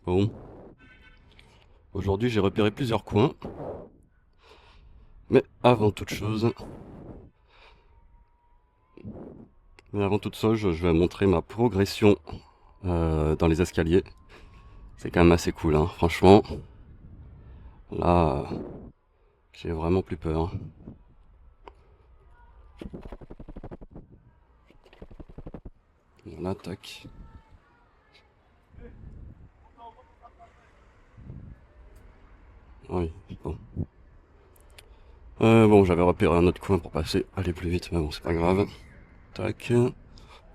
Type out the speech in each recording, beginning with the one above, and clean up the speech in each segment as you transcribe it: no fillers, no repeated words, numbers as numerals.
Bon, aujourd'hui j'ai repéré plusieurs coins, mais avant toute chose, je vais montrer ma progression dans les escaliers. C'est quand même assez cool, hein. Franchement. Là, j'ai vraiment plus peur. Voilà, tac. Oui, bon. Bon, j'avais repéré un autre coin pour aller plus vite, mais bon, c'est pas grave. Tac.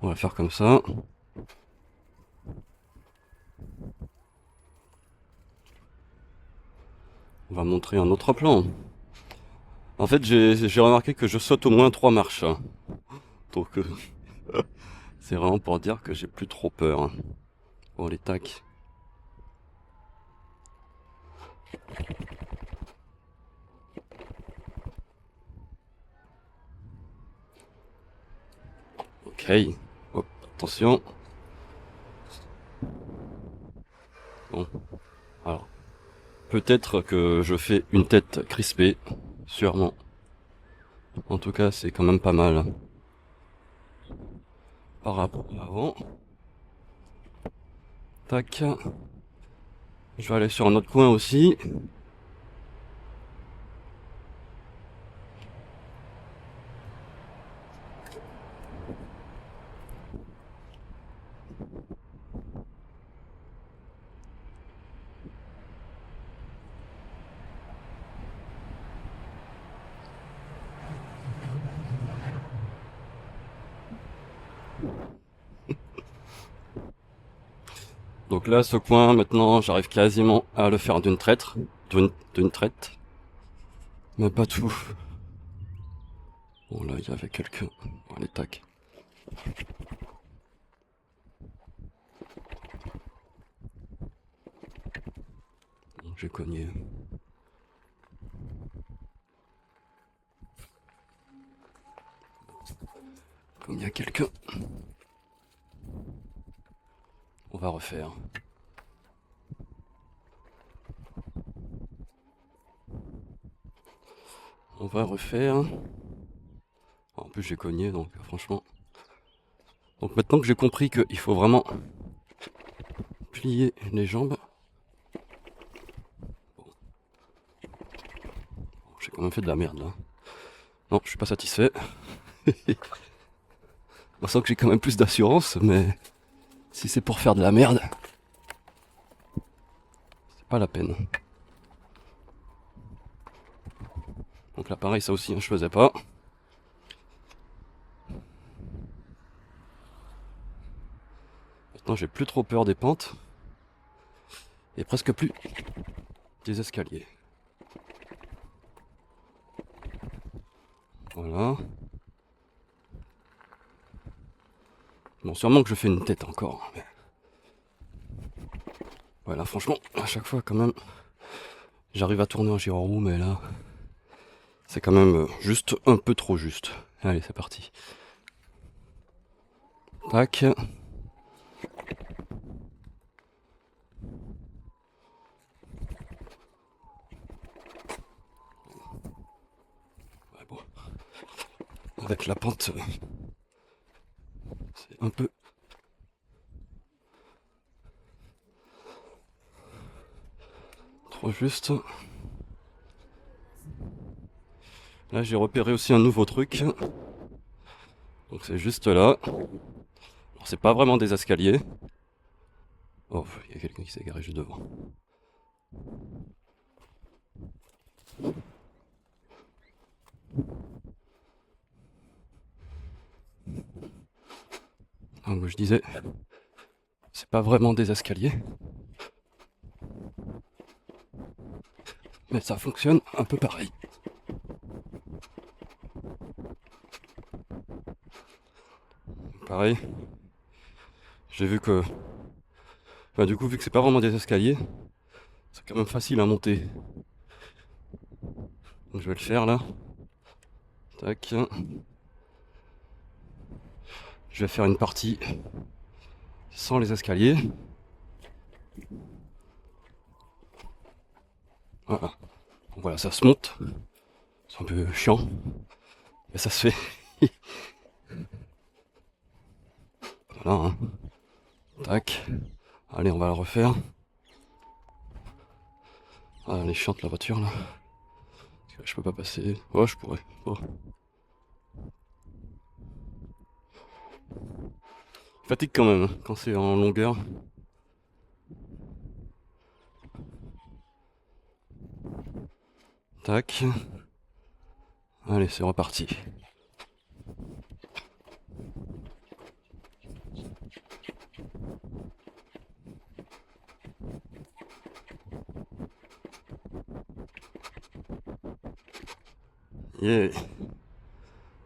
On va faire comme ça. On va montrer un autre plan. En fait, j'ai remarqué que je saute au moins 3 marches. Donc, c'est vraiment pour dire que j'ai plus trop peur. Bon, les tac. Ok. Hop, attention. Bon. Alors, peut-être que je fais une tête crispée. Sûrement. En tout cas, c'est quand même pas mal. Par rapport à avant. Tac. Je vais aller sur un autre coin aussi. Donc là, ce coin, maintenant, j'arrive quasiment à le faire d'une traite. D'une traite. Mais pas tout. Bon, là, il y avait quelqu'un. Allez, tac. Bon, j'ai cogné. Comme il y a quelqu'un. On va refaire. On va refaire. En plus, j'ai cogné, donc franchement. Donc maintenant que j'ai compris qu'il faut vraiment plier les jambes. Bon, j'ai quand même fait de la merde là. Non, je suis pas satisfait. On sent que j'ai quand même plus d'assurance, mais si c'est pour faire de la merde, c'est pas la peine. Donc là, pareil, ça aussi, hein, je faisais pas. Maintenant, j'ai plus trop peur des pentes. Et presque plus des escaliers. Voilà. Bon, sûrement que je fais une tête encore. Mais... voilà, franchement, à chaque fois, quand même, j'arrive à tourner en giro, mais là, c'est quand même juste un peu trop juste. Allez, c'est parti. Tac. Ouais, bon. Avec la pente, c'est un peu... trop juste. Là, j'ai repéré aussi un nouveau truc. Donc c'est juste là. Alors, c'est pas vraiment des escaliers. Oh, il y a quelqu'un qui s'est garé juste devant. Donc je disais, c'est pas vraiment des escaliers. Mais ça fonctionne un peu pareil. Pareil. J'ai vu que... enfin, du coup, vu que c'est pas vraiment des escaliers, c'est quand même facile à monter. Donc je vais le faire là. Tac. Je vais faire une partie sans les escaliers. Voilà. Donc voilà, ça se monte. C'est un peu chiant. Mais ça se fait. Voilà, hein. Tac. Allez, on va le refaire. Ah, elle est chiante la voiture là. Je peux pas passer. Ouais, je pourrais. Oh. Fatigue quand même, hein, quand c'est en longueur. Tac. Allez, c'est reparti. Yeah.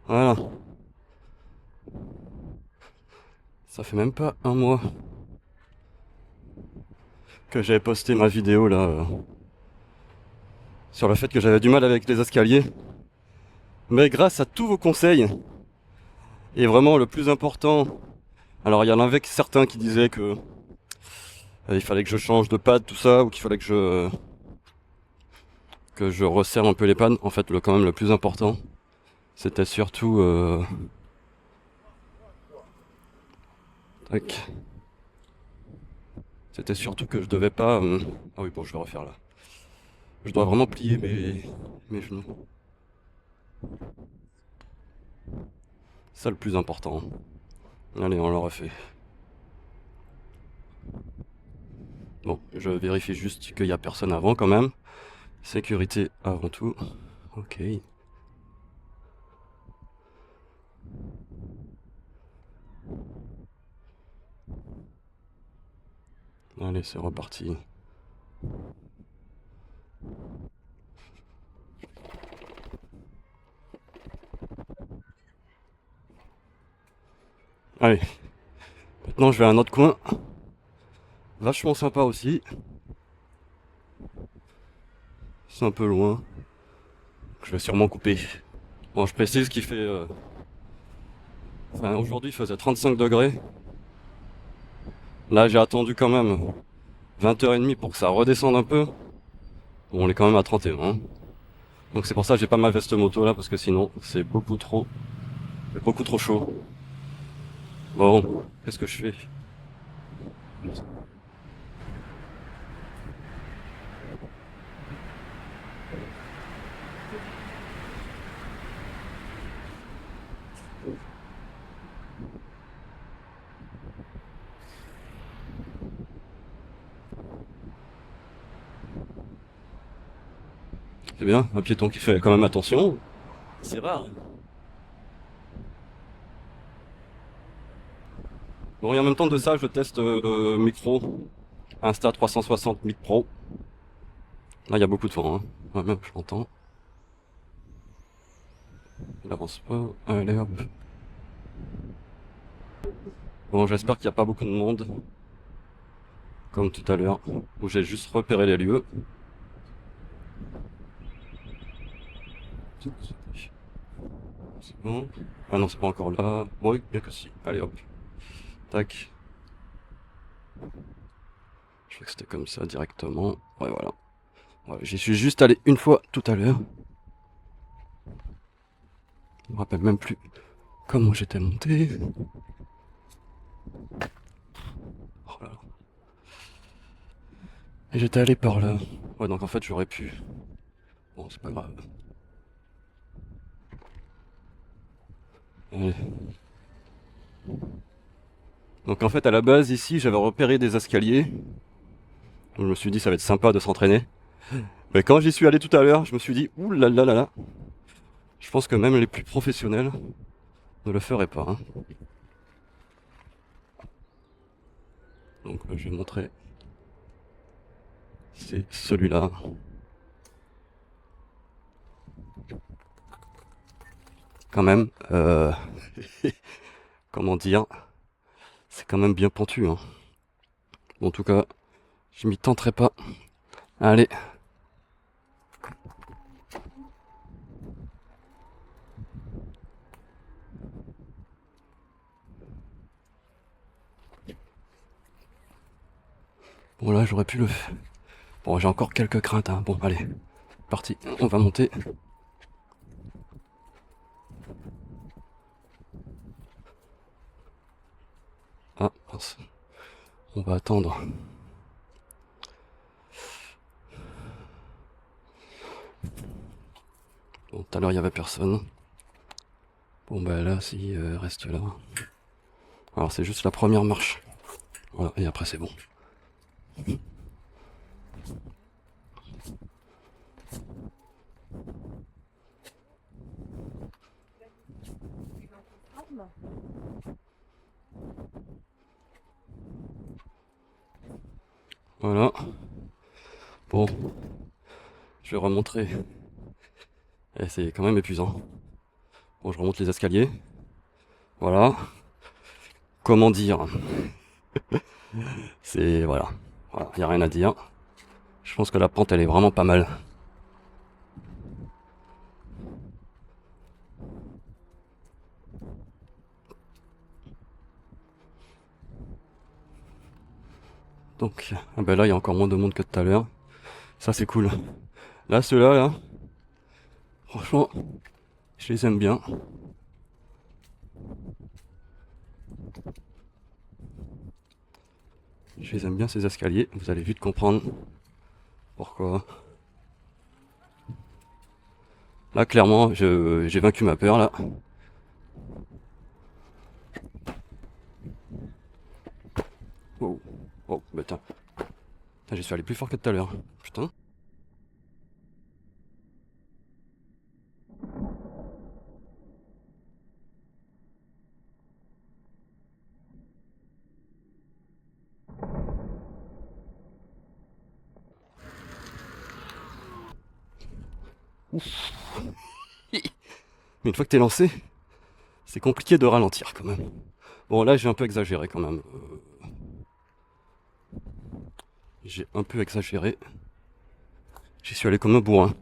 Voilà. Ça fait même pas un mois que j'avais posté ma vidéo là sur le fait que j'avais du mal avec les escaliers. Mais grâce à tous vos conseils, et vraiment le plus important, alors il y en avait certains qui disaient que il fallait que je change de pad, tout ça, ou qu'il fallait que je resserre un peu les pannes. En fait, quand même le plus important, c'était surtout tac. C'était surtout que je devais pas. Ah oui, bon, je vais refaire là. Je dois vraiment plier mes genoux. C'est ça le plus important. Allez, on le refait. Bon, je vérifie juste qu'il n'y a personne avant quand même. Sécurité avant tout. Ok. Allez, c'est reparti. Allez. Maintenant, je vais à un autre coin. Vachement sympa aussi. C'est un peu loin. Je vais sûrement couper. Bon, je précise qu'il fait... Enfin, aujourd'hui, il faisait 35 degrés. Là, j'ai attendu quand même 20h30 pour que ça redescende un peu. Bon, on est quand même à 31. Hein. Donc c'est pour ça que j'ai pas ma veste moto là, parce que sinon, c'est beaucoup trop chaud. Bon, qu'est-ce que je fais? C'est bien, un piéton qui fait quand même attention. C'est rare. Bon, et en même temps de ça, je teste micro. Insta 360 Mic Pro. Là, il y a beaucoup de vent. Hein. Ouais, même, je l'entends. Il avance pas. Allez, hop. Bon, j'espère qu'il n'y a pas beaucoup de monde. Comme tout à l'heure, où j'ai juste repéré les lieux. C'est bon. Ah non, c'est pas encore là. Bon, oui, bien que si. Allez, hop. Tac. Je crois que c'était comme ça directement. Ouais, voilà. Ouais, j'y suis juste allé une fois tout à l'heure. Je me rappelle même plus comment j'étais monté. Oh là là. Et j'étais allé par là. Ouais, donc en fait, j'aurais pu. Bon, c'est pas grave. Allez. Donc en fait, à la base, ici, j'avais repéré des escaliers. Je me suis dit, ça va être sympa de s'entraîner. Mais quand j'y suis allé tout à l'heure, je me suis dit, ouh là là là là. Je pense que même les plus professionnels ne le feraient pas. Hein. Donc je vais montrer. C'est celui-là. Quand même, comment dire, c'est quand même bien pentu. Hein. Bon, en tout cas, je m'y tenterai pas. Allez. Bon là, j'aurais pu Bon, j'ai encore quelques craintes, hein. Bon, allez, parti, on va monter. Ah, mince. On va attendre. Bon, tout à l'heure, il n'y avait personne. Bon, bah là, si, reste là. Alors, c'est juste la première marche. Voilà, et après, c'est bon. Voilà. Bon, je vais remontrer. Et c'est quand même épuisant. Bon, je remonte les escaliers. Voilà. Comment dire? C'est... Voilà. Voilà, y a rien à dire. Je pense que la pente, elle est vraiment pas mal. Donc, ah ben là, il y a encore moins de monde que tout à l'heure. Ça, c'est cool. Là, ceux-là, là, franchement, je les aime bien. Je les aime bien, ces escaliers. Vous allez vite comprendre pourquoi. Là, clairement, j'ai vaincu ma peur, là. Oh, oh, bah tiens. J'y suis allé plus fort que tout à l'heure. Putain. Mais une fois que t'es lancé, c'est compliqué de ralentir quand même. Bon, là, j'ai un peu exagéré quand même. J'ai un peu exagéré. J'y suis allé comme un bourrin.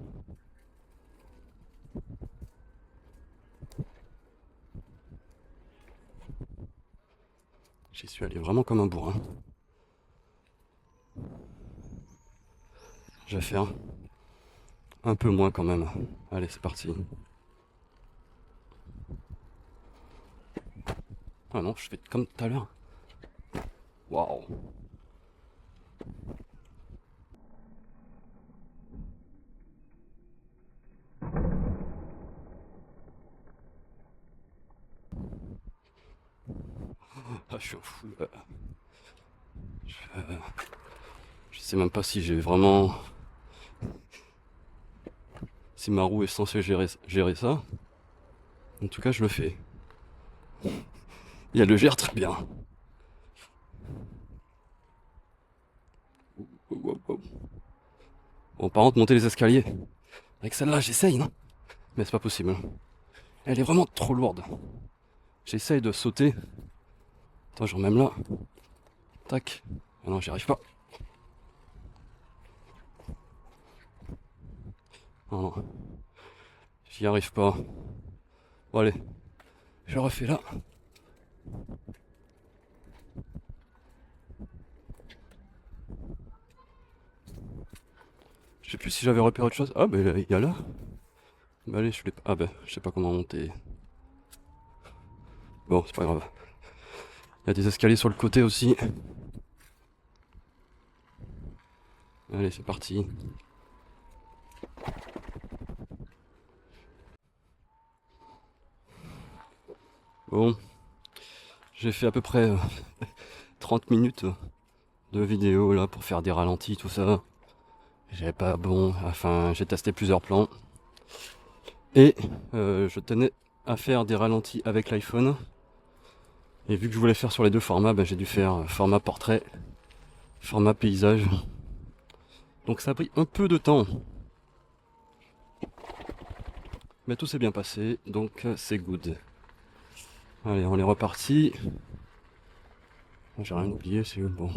J'y suis allé vraiment comme un bourrin. Je vais faire un peu moins quand même. Allez, c'est parti. Ah non, je fais comme tout à l'heure. Waouh. Ah, je suis un fou. Je sais même pas si j'ai vraiment... Si ma roue est censée gérer ça. En tout cas, je le fais. Et elle le gère très bien. Bon, par contre, monter les escaliers. Avec celle-là, j'essaye, non? Mais c'est pas possible. Elle est vraiment trop lourde. J'essaye de sauter. Attends, genre même là. Tac. Ah non, j'y arrive pas. Non, non. J'y arrive pas. Bon, allez. Je refais là. Je sais plus si j'avais repéré autre chose. Ah, bah, il y a là. Bah, allez, je l'ai pas. Ah, bah, je sais pas comment monter. Bon, c'est pas grave. Il y a des escaliers sur le côté aussi. Allez, c'est parti. Bon, j'ai fait à peu près 30 minutes de vidéo là pour faire des ralentis, tout ça. J'ai pas bon, enfin j'ai testé plusieurs plans. Et je tenais à faire des ralentis avec l'iPhone. Et vu que je voulais faire sur les deux formats, ben, j'ai dû faire format portrait, format paysage. Donc ça a pris un peu de temps. Mais tout s'est bien passé, donc c'est good. Allez, on est reparti. J'ai rien oublié, c'est bon.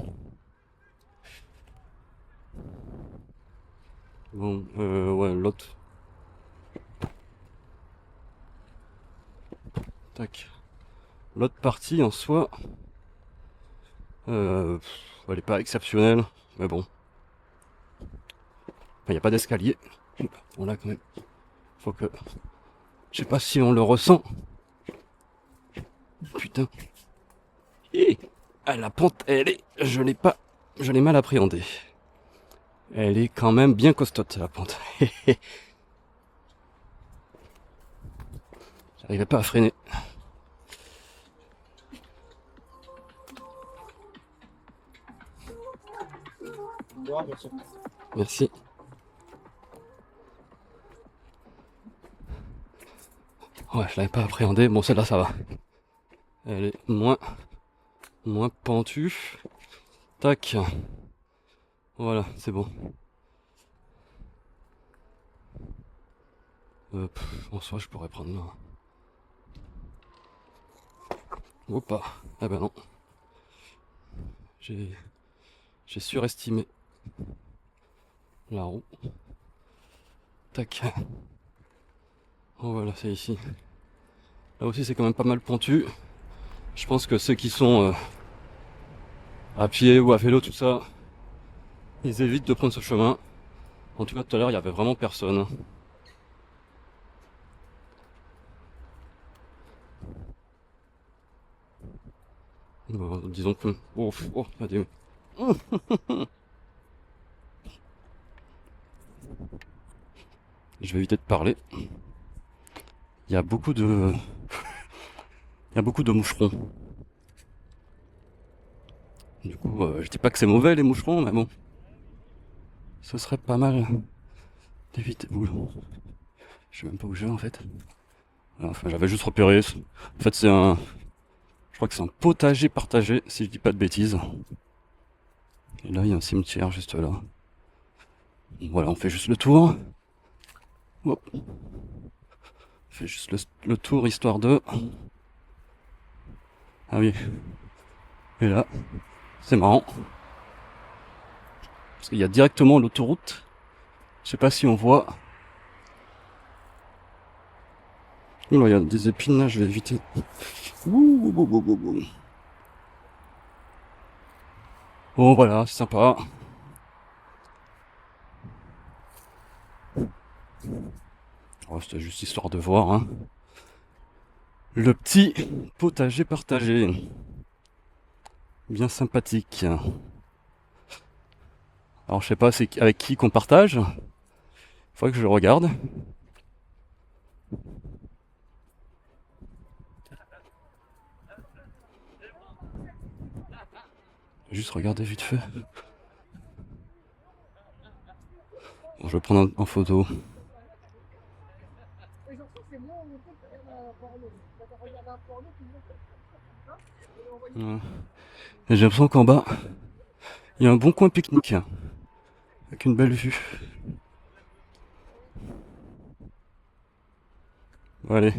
Bon, ouais, l'autre. Tac. L'autre partie en soi, elle est pas exceptionnelle, mais bon. Enfin, il n'y a pas d'escalier. Bon là quand même, faut que... Je sais pas si on le ressent. Putain. Et la pente, elle est... Je l'ai pas... Je l'ai mal appréhendée. Elle est quand même bien costaud la pente. J'arrivais pas à freiner. Merci. Ouais, je l'avais pas appréhendé. Bon, celle-là, ça va. Elle est moins pentue. Tac. Voilà, c'est bon. En soi, je pourrais prendre là. Oups. Ah ben non. J'ai surestimé la roue. Tac. Oh voilà, c'est ici. Là aussi, c'est quand même pas mal pentu. Je pense que ceux qui sont à pied ou à vélo, tout ça, ils évitent de prendre ce chemin. En tout cas, tout à l'heure, il y avait vraiment personne. Bon, disons que... Oh, il y a des... Je vais éviter de parler. Il y a beaucoup de... Il y a beaucoup de moucherons. Du coup, je dis pas que c'est mauvais les moucherons, mais bon. Ce serait pas mal d'éviter... Oula. Je sais même pas où je vais en fait. Enfin, j'avais juste repéré. En fait, c'est un... Je crois que c'est un potager partagé, si je dis pas de bêtises. Et là, il y a un cimetière juste là. Voilà, on fait juste le tour. Hop. On fait juste le tour, histoire de... Ah oui. Et là, c'est marrant. Parce qu'il y a directement l'autoroute. Je sais pas si on voit. Oula, il y a des épines là, je vais éviter. Bon voilà, c'est sympa. Oh, c'était juste histoire de voir, hein. Le petit potager partagé. Bien sympathique. Alors je sais pas c'est avec qui qu'on partage. Faudrait que je le regarde. Juste regarder vite fait. Bon, je vais prendre en photo. Ouais. Et j'ai l'impression qu'en bas, il y a un bon coin pique-nique. Avec une belle vue. Bon, allez.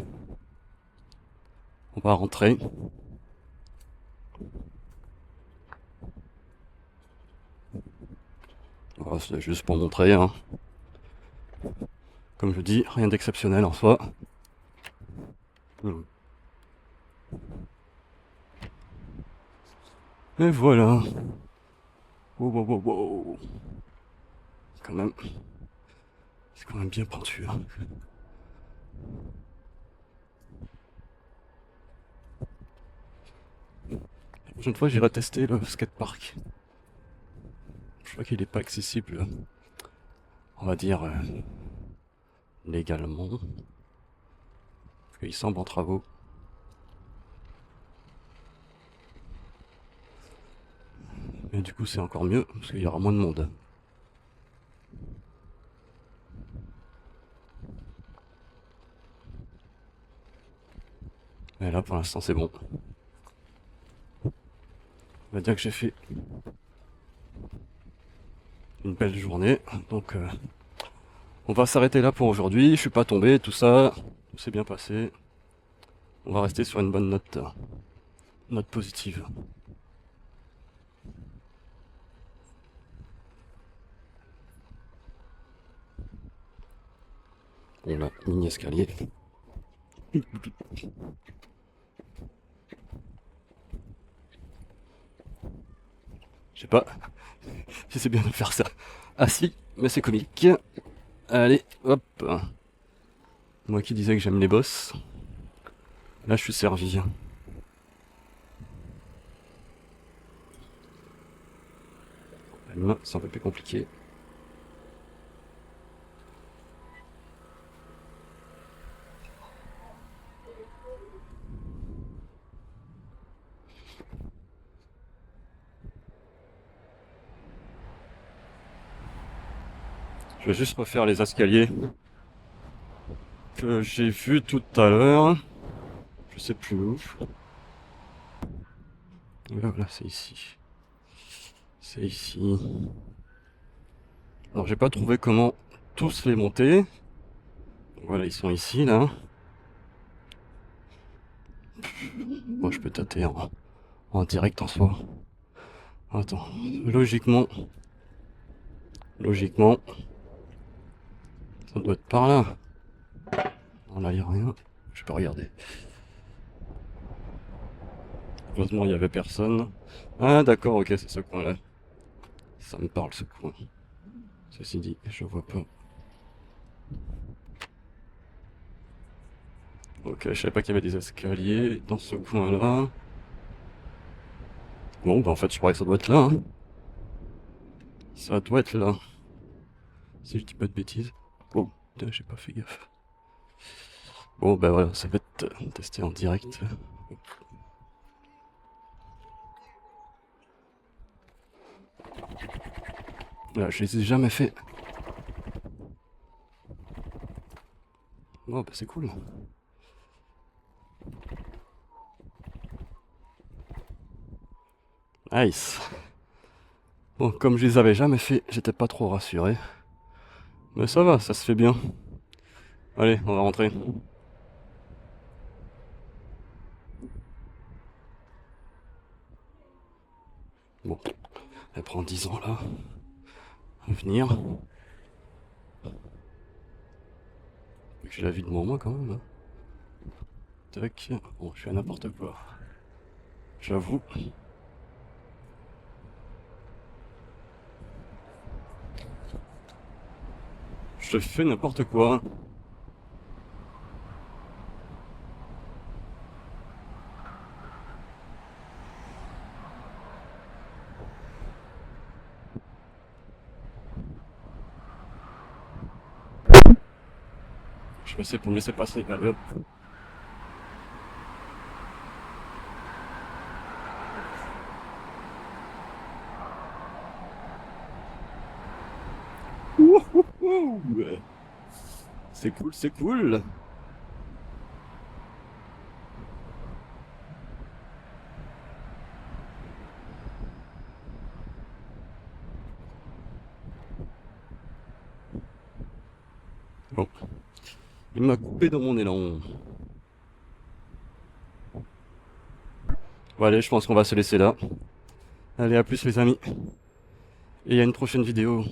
On va rentrer. Voilà, c'est juste pour montrer, hein. Comme je dis, rien d'exceptionnel en soi. Et voilà. Wow. Quand même. C'est quand même bien pentu, hein. La prochaine fois, j'irai tester le skatepark. Je crois qu'il n'est pas accessible, on va dire, légalement. Parce qu'il semble en travaux. Mais du coup, c'est encore mieux, parce qu'il y aura moins de monde. Mais là, pour l'instant, c'est bon. On va dire que j'ai fait une belle journée. Donc, on va s'arrêter là pour aujourd'hui. Je suis pas tombé, tout ça. Tout s'est bien passé. On va rester sur une bonne note positive. Et là, mini escalier. Je sais pas si c'est bien de faire ça assis Mais c'est comique. Allez, hop. Moi qui disais que j'aime les boss. Là, je suis servi. C'est un peu plus compliqué. Je vais juste refaire les escaliers que j'ai vus tout à l'heure. Je sais plus où. Voilà, c'est ici. C'est ici. Alors j'ai pas trouvé comment tous les monter. Voilà, ils sont ici, là. Moi, je peux tâter en direct en soi. Attends, logiquement, ça doit être par là. Non, là, il n'y a rien. Je peux regarder. Heureusement, il n'y avait personne. Ah, d'accord, ok, c'est ce coin-là. Ça me parle, ce coin. Ceci dit, je vois pas. Ok, je savais pas qu'il y avait des escaliers dans ce coin-là. Bon, bah en fait, je crois que ça doit être là. Hein. Ça doit être là. Si je dis pas de bêtises. Oh, putain, j'ai pas fait gaffe. Bon, bah voilà, ça va être testé en direct. Là, je les ai jamais fait. Oh, bah c'est cool. Nice. Bon, comme je les avais jamais fait, j'étais pas trop rassuré. Mais ça va, ça se fait bien. Allez, on va rentrer. Bon, elle prend 10 ans là. À venir. J'ai la vie devant moi quand même. Tac. Bon, je fais n'importe quoi. J'avoue. Je fais n'importe quoi. Je vais essayer pour me laisser passer. Allez, hop. Ouh, ouais. C'est cool, c'est cool. Bon. Il m'a coupé dans mon élan. Bon allez, je pense qu'on va se laisser là. Allez, à plus les amis. Et à une prochaine vidéo.